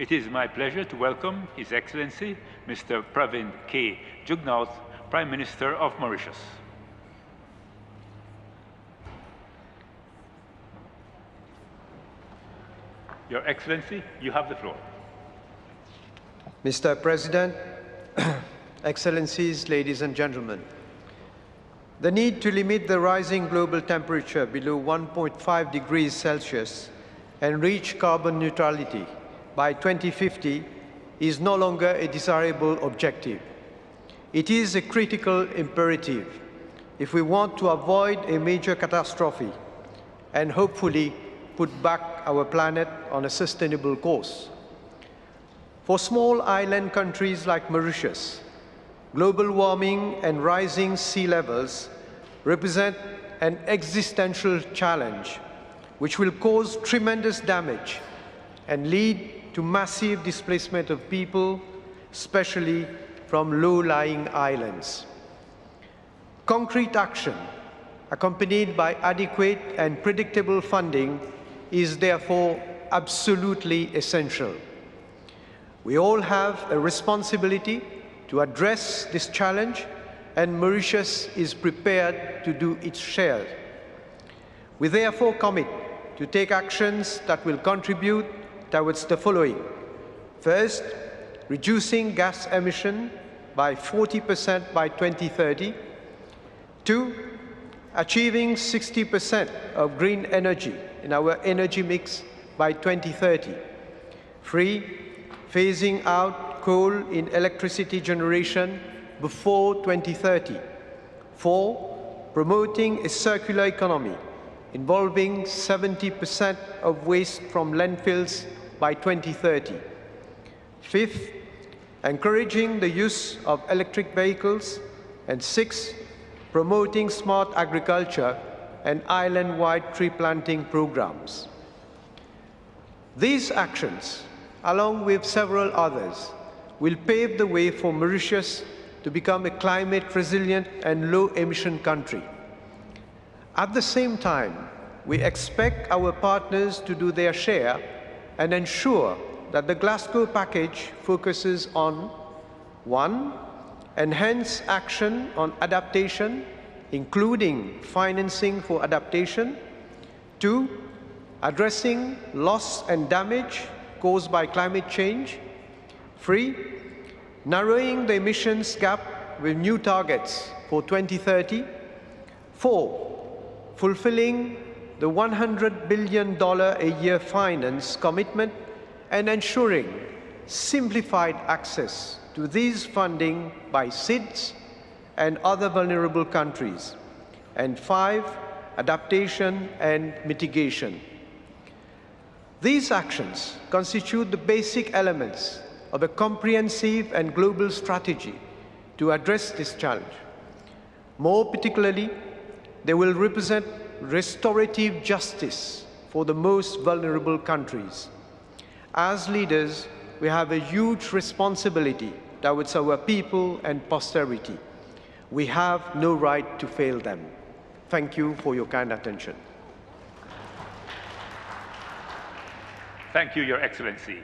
It is my pleasure to welcome His Excellency Mr. Pravind Jugnauth, Prime Minister of Mauritius. Your Excellency, you have the floor. Mr. President, Excellencies, ladies and gentlemen, the need to limit the rising global temperature below 1.5 degrees Celsius and reach carbon neutrality by 2050 is no longer a desirable objective. It is a critical imperative if we want to avoid a major catastrophe and hopefully put back our planet on a sustainable course. For small island countries like Mauritius, global warming and rising sea levels represent an existential challenge which will cause tremendous damage and lead to massive displacement of people, especially from low-lying islands. Concrete action, accompanied by adequate and predictable funding, is therefore absolutely essential. We all have a responsibility to address this challenge, and Mauritius is prepared to do its share. We therefore commit to take actions that will contribute towards the following. First, reducing gas emission by 40% by 2030. 2, achieving 60% of green energy in our energy mix by 2030. 3, phasing out coal in electricity generation before 2030. 4, promoting a circular economy involving 70% of waste from landfills by 2030. 5th, encouraging the use of electric vehicles. And 6, promoting smart agriculture and island-wide tree planting programs. These actions, along with several others, will pave the way for Mauritius to become a climate-resilient and low-emission country. At the same time, we expect our partners to do their share and ensure that the Glasgow package focuses on 1, enhance action on adaptation, including financing for adaptation. 2, addressing loss and damage caused by climate change. 3, narrowing the emissions gap with new targets for 2030. 4, fulfilling the $100 billion a year finance commitment and ensuring simplified access to these funding by SIDS and other vulnerable countries. And 5, adaptation and mitigation. These actions constitute the basic elements of a comprehensive and global strategy to address this challenge. More particularly, they will represent restorative justice for the most vulnerable countries. As leaders, we have a huge responsibility towards our people and posterity. We have no right to fail them. Thank you for your kind attention. Thank you, Your Excellency.